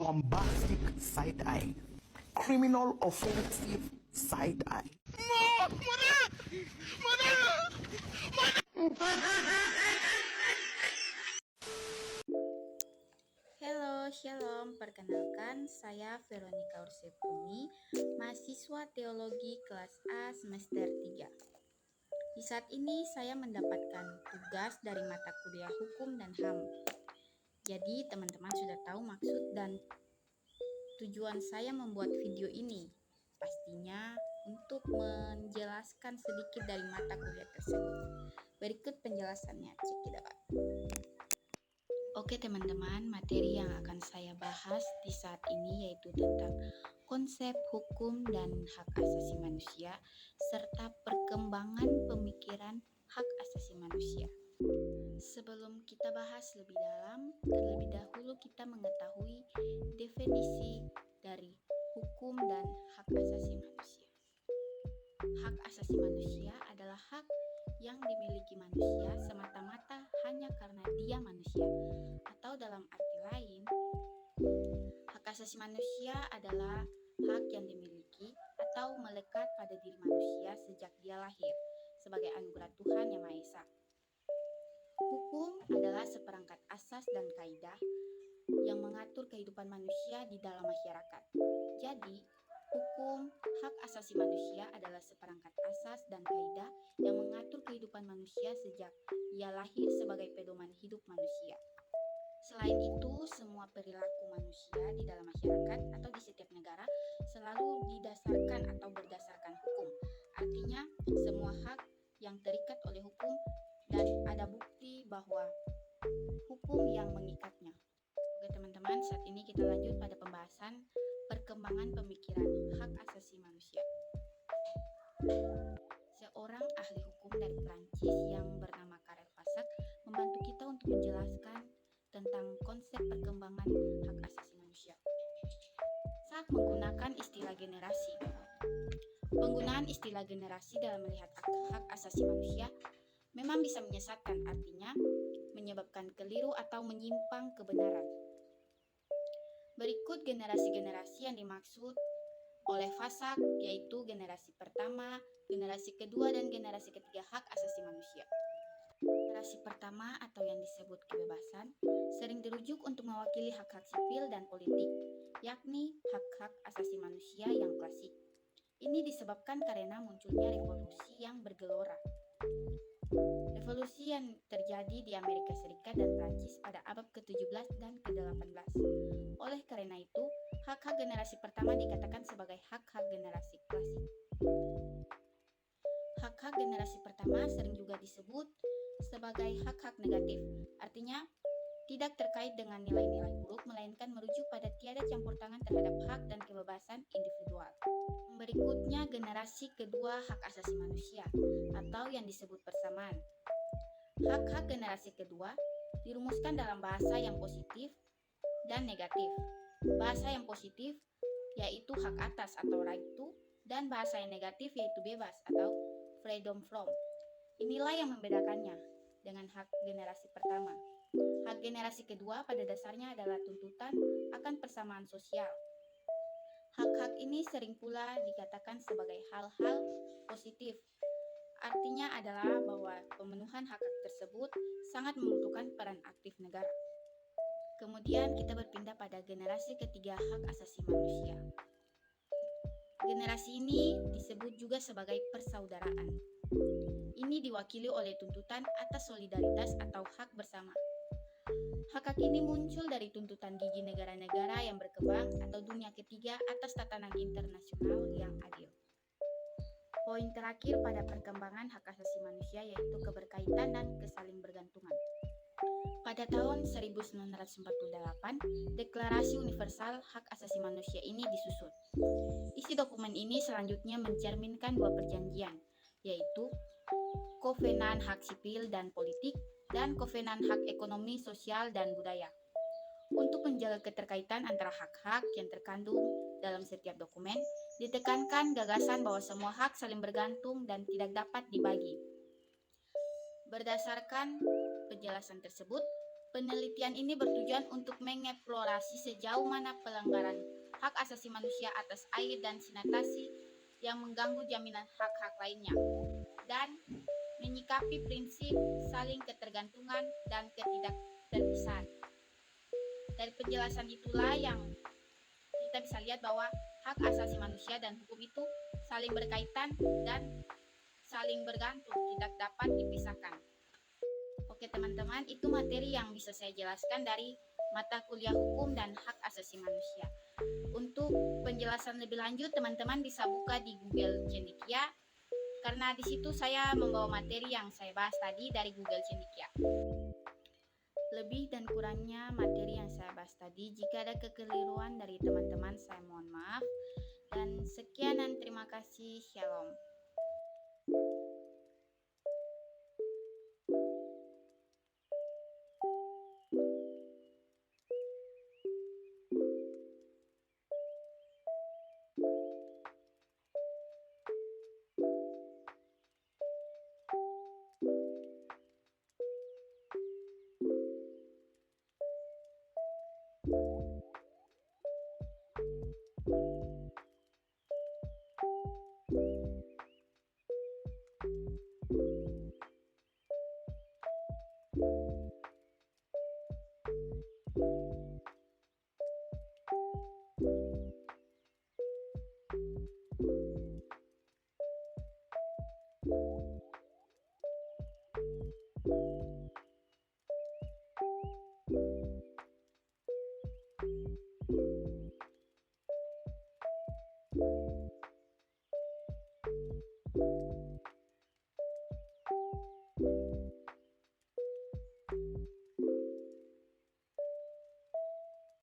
bombastic side eye, criminal offensive side eye. Halo, shalom. Perkenalkan, saya Veronica Ursepuni, mahasiswa teologi kelas A semester 3. Di saat ini saya mendapatkan tugas dari mata kuliah Hukum dan HAM. Jadi, teman-teman sudah tahu maksud dan tujuan saya membuat video ini. Pastinya untuk menjelaskan sedikit dari mata kuliah tersebut. Berikut penjelasannya, cek it out. Oke teman-teman, materi yang akan saya bahas di saat ini yaitu tentang konsep hukum dan hak asasi manusia serta perkembangan pemikiran hak asasi manusia. Sebelum kita bahas lebih dalam, terlebih dahulu kita mengetahui definisi dari hukum dan hak asasi manusia. Hak asasi manusia adalah hak yang dimiliki manusia semata-mata hanya karena dia manusia. Atau dalam arti lain, hak asasi manusia adalah hak yang dimiliki atau melekat pada diri manusia sejak dia lahir sebagai anugerah Tuhan Yang Maha Esa. Hukum adalah seperangkat asas dan kaidah yang mengatur kehidupan manusia di dalam masyarakat. Jadi, hukum hak asasi manusia adalah seperangkat asas dan kaidah yang mengatur kehidupan manusia sejak ia lahir sebagai pedoman hidup manusia. Selain itu, semua perilaku manusia di dalam masyarakat atau di setiap negara selalu didasarkan atau berdasarkan hukum. Artinya, semua hak yang terikat oleh hukum dan ada bukti bahwa hukum yang mengikatnya. Oke teman-teman, saat ini kita lanjut pada pembahasan perkembangan pemikiran hak asasi manusia. Seorang ahli hukum dari Prancis yang bernama Karel Passac membantu kita untuk menjelaskan tentang konsep perkembangan hak asasi manusia. Saat menggunakan istilah generasi. Penggunaan istilah generasi dalam melihat hak asasi manusia memang bisa menyesatkan, artinya menyebabkan keliru atau menyimpang kebenaran. Berikut generasi-generasi yang dimaksud oleh Passac, yaitu generasi pertama, generasi kedua, dan generasi ketiga hak asasi manusia. Generasi pertama atau yang disebut kebebasan sering dirujuk untuk mewakili hak-hak sipil dan politik, yakni hak-hak asasi manusia yang klasik. Ini disebabkan karena munculnya revolusi yang bergelora. Revolusi yang terjadi di Amerika Serikat dan Prancis pada abad ke-17 dan ke-18. Oleh karena itu, hak-hak generasi pertama dikatakan sebagai hak-hak generasi klasik. Hak-hak generasi pertama sering juga disebut sebagai hak-hak negatif, artinya tidak terkait dengan nilai-nilai buruk, melainkan merujuk pada tiada campur tangan terhadap hak dan kebebasan individual. Berikutnya, generasi kedua hak asasi manusia, atau yang disebut persamaan. Hak-hak generasi kedua dirumuskan dalam bahasa yang positif dan negatif. Bahasa yang positif yaitu hak atas atau right to, dan bahasa yang negatif yaitu bebas atau freedom from. Inilah yang membedakannya dengan hak generasi pertama. Hak generasi kedua pada dasarnya adalah tuntutan akan persamaan sosial. Hak-hak ini sering pula dikatakan sebagai hal-hal positif. Artinya adalah bahwa pemenuhan hak-hak tersebut sangat membutuhkan peran aktif negara. Kemudian kita berpindah pada generasi ketiga hak asasi manusia. Generasi ini disebut juga sebagai persaudaraan. Ini diwakili oleh tuntutan atas solidaritas atau hak bersama. Hak-hak ini muncul dari tuntutan gigi negara-negara yang berkembang atau dunia ketiga atas tatanan internasional yang adil. Poin terakhir pada perkembangan hak asasi manusia yaitu keberkaitan dan kesaling bergantungan. Pada tahun 1948, Deklarasi Universal Hak Asasi Manusia ini disusun. Isi dokumen ini selanjutnya mencerminkan dua perjanjian, yaitu Kovenan Hak Sipil dan Politik dan Kovenan Hak Ekonomi, Sosial, dan Budaya. Untuk menjaga keterkaitan antara hak-hak yang terkandung dalam setiap dokumen, ditekankan gagasan bahwa semua hak saling bergantung dan tidak dapat dibagi. Berdasarkan penjelasan tersebut, Penelitian ini bertujuan untuk mengeksplorasi sejauh mana pelanggaran hak asasi manusia atas air dan sanitasi yang mengganggu jaminan hak-hak lainnya, dan menyikapi prinsip saling ketergantungan dan ketidakterpisahan. Dari penjelasan itulah yang kita bisa lihat bahwa hak asasi manusia dan hukum itu saling berkaitan dan saling bergantung, tidak dapat dipisahkan. Oke teman-teman, itu materi yang bisa saya jelaskan dari mata kuliah hukum dan hak asasi manusia. Untuk penjelasan lebih lanjut, teman-teman bisa buka di Google Cendekia, karena di situ saya membawa materi yang saya bahas tadi dari Google Cendekia. Lebih dan kurangnya materi yang saya bahas tadi, jika ada kekeliruan dari teman-teman, saya mohon maaf. Dan sekian dan terima kasih. Shalom.